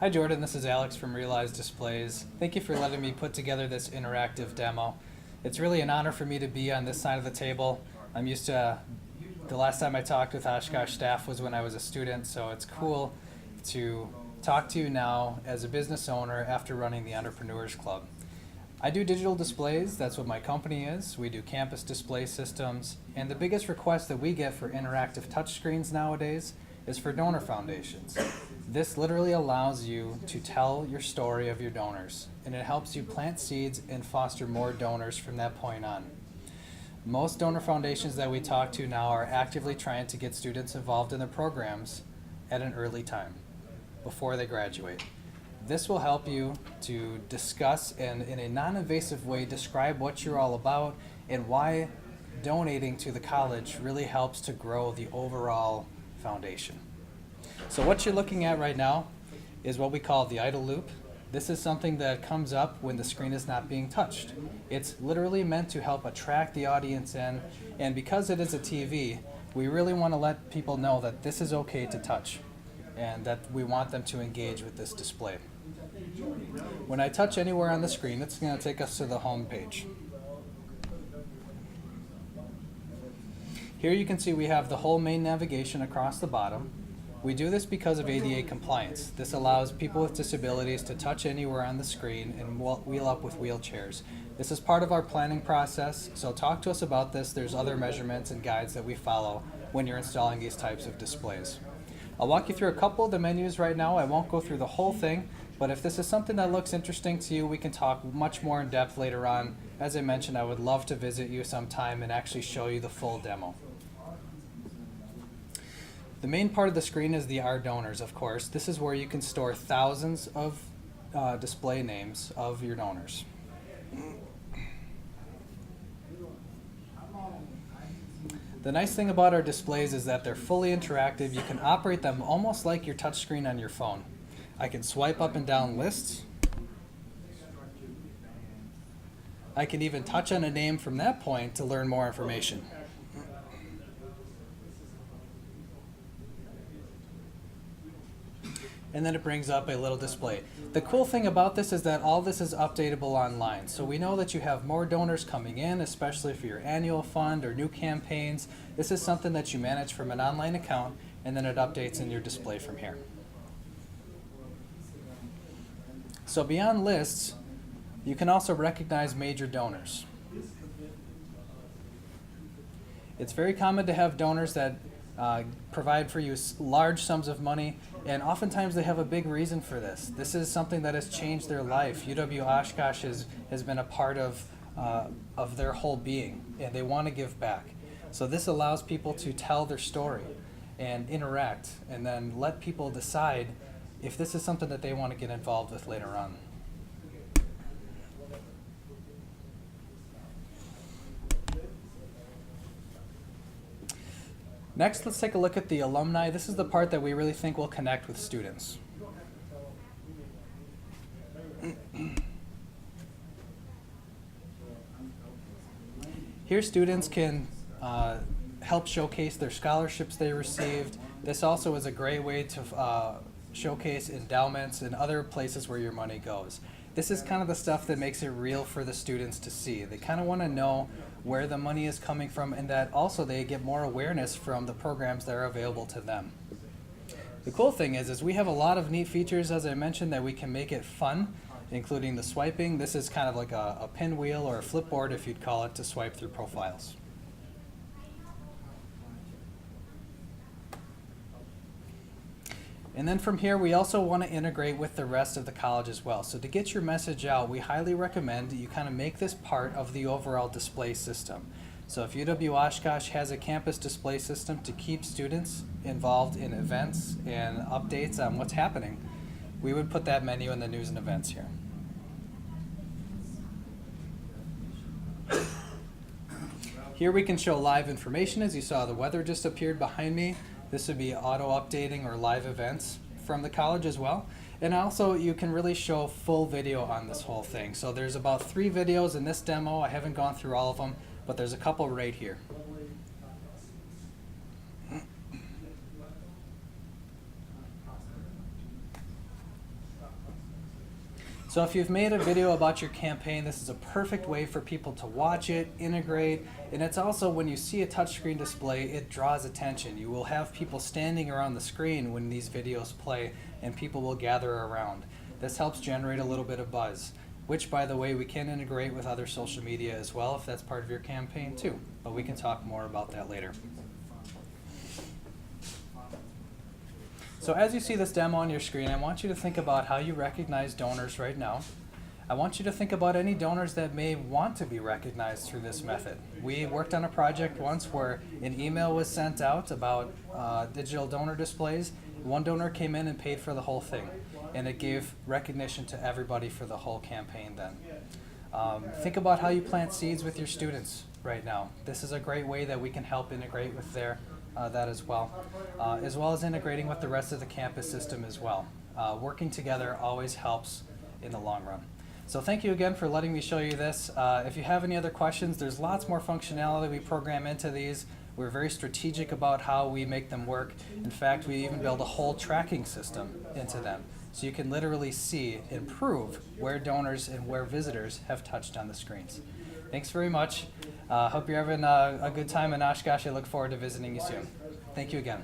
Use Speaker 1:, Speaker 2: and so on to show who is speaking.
Speaker 1: Hi Jordan, this is Alex from RealEyes Displays. Thank you for letting me put together this interactive demo. It's really an honor for me to be on this side of the table. I'm used to, the last time I talked with Oshkosh staff was when I was a student, so it's cool to talk to you now as a business owner after running the Entrepreneurs Club. I do digital displays, that's what my company is. We do campus display systems, and the biggest request that we get for interactive touchscreens nowadays is for donor foundations. This literally allows you to tell your story of your donors, and it helps you plant seeds and foster more donors from that point on. Most donor foundations that we talk to now are actively trying to get students involved in their programs at an early time, before they graduate. This will help you to discuss and in a non-invasive way describe what you're all about and why donating to the college really helps to grow the overall foundation. So what you're looking at right now is what we call the idle loop. This is something that comes up when the screen is not being touched. It's literally meant to help attract the audience in, and because it is a TV, we really want to let people know that this is okay to touch and that we want them to engage with this display. When I touch anywhere on the screen, it's going to take us to the home page. Here you can see we have the whole main navigation across the bottom. We do this because of ADA compliance. This allows people with disabilities to touch anywhere on the screen and wheel up with wheelchairs. This is part of our planning process, so talk to us about this. There's other measurements and guides that we follow when you're installing these types of displays. I'll walk you through a couple of the menus right now. I won't go through the whole thing, but if this is something that looks interesting to you, we can talk much more in depth later on. As I mentioned, I would love to visit you sometime and actually show you the full demo. The main part of the screen is the Our Donors, of course. This is where you can store thousands of display names of your donors. The nice thing about our displays is that they're fully interactive. You can operate them almost like your touchscreen on your phone. I can swipe up and down lists. I can even touch on a name from that point to learn more information. And then it brings up a little display. The cool thing about this is that all this is updatable online. So we know that you have more donors coming in, especially for your annual fund or new campaigns. This is something that you manage from an online account, and then it updates in your display from here. So beyond lists, you can also recognize major donors. It's very common to have donors that provide for you large sums of money, and oftentimes they have a big reason for this. This is something that has changed their life. UW-Oshkosh has been a part of their whole being, and they want to give back. So this allows people to tell their story and interact, and then let people decide if this is something that they want to get involved with later on. Next, let's take a look at the alumni. This is the part that we really think will connect with students. Here, students can help showcase their scholarships they received. This also is a great way to showcase endowments and other places where your money goes. This is kind of the stuff that makes it real for the students to see. They kind of want to know where the money is coming from, and that also they get more awareness from the programs that are available to them. The cool thing is we have a lot of neat features, as I mentioned, that we can make it fun, including the swiping. This is kind of like a pinwheel or a flipboard, if you'd call it, to swipe through profiles. And then from here, we also want to integrate with the rest of the college as well. So to get your message out, we highly recommend that you kind of make this part of the overall display system. So if UW-Oshkosh has a campus display system to keep students involved in events and updates on what's happening, we would put that menu in the news and events here. Here we can show live information. As you saw, the weather just appeared behind me. This would be auto-updating or live events from the college as well. And also, you can really show full video on this whole thing. So there's about 3 videos in this demo. I haven't gone through all of them, but there's a couple right here. So if you've made a video about your campaign, this is a perfect way for people to watch it, integrate, and it's also when you see a touchscreen display, it draws attention. You will have people standing around the screen when these videos play, and people will gather around. This helps generate a little bit of buzz, which, by the way, we can integrate with other social media as well if that's part of your campaign too, but we can talk more about that later. So as you see this demo on your screen, I want you to think about how you recognize donors right now. I want you to think about any donors that may want to be recognized through this method. We worked on a project once where an email was sent out about digital donor displays. One donor came in and paid for the whole thing, and it gave recognition to everybody for the whole campaign then. Think about how you plant seeds with your students right now. This is a great way that we can help integrate with that as well as integrating with the rest of the campus system as well. Working together always helps in the long run. So thank you again for letting me show you this. If you have any other questions, there's lots more functionality we program into these. We're very strategic about how we make them work. In fact, we even build a whole tracking system into them. So you can literally see and prove where donors and where visitors have touched on the screens. Thanks very much. Hope you're having a good time in Oshkosh. I look forward to visiting you soon. Thank you again.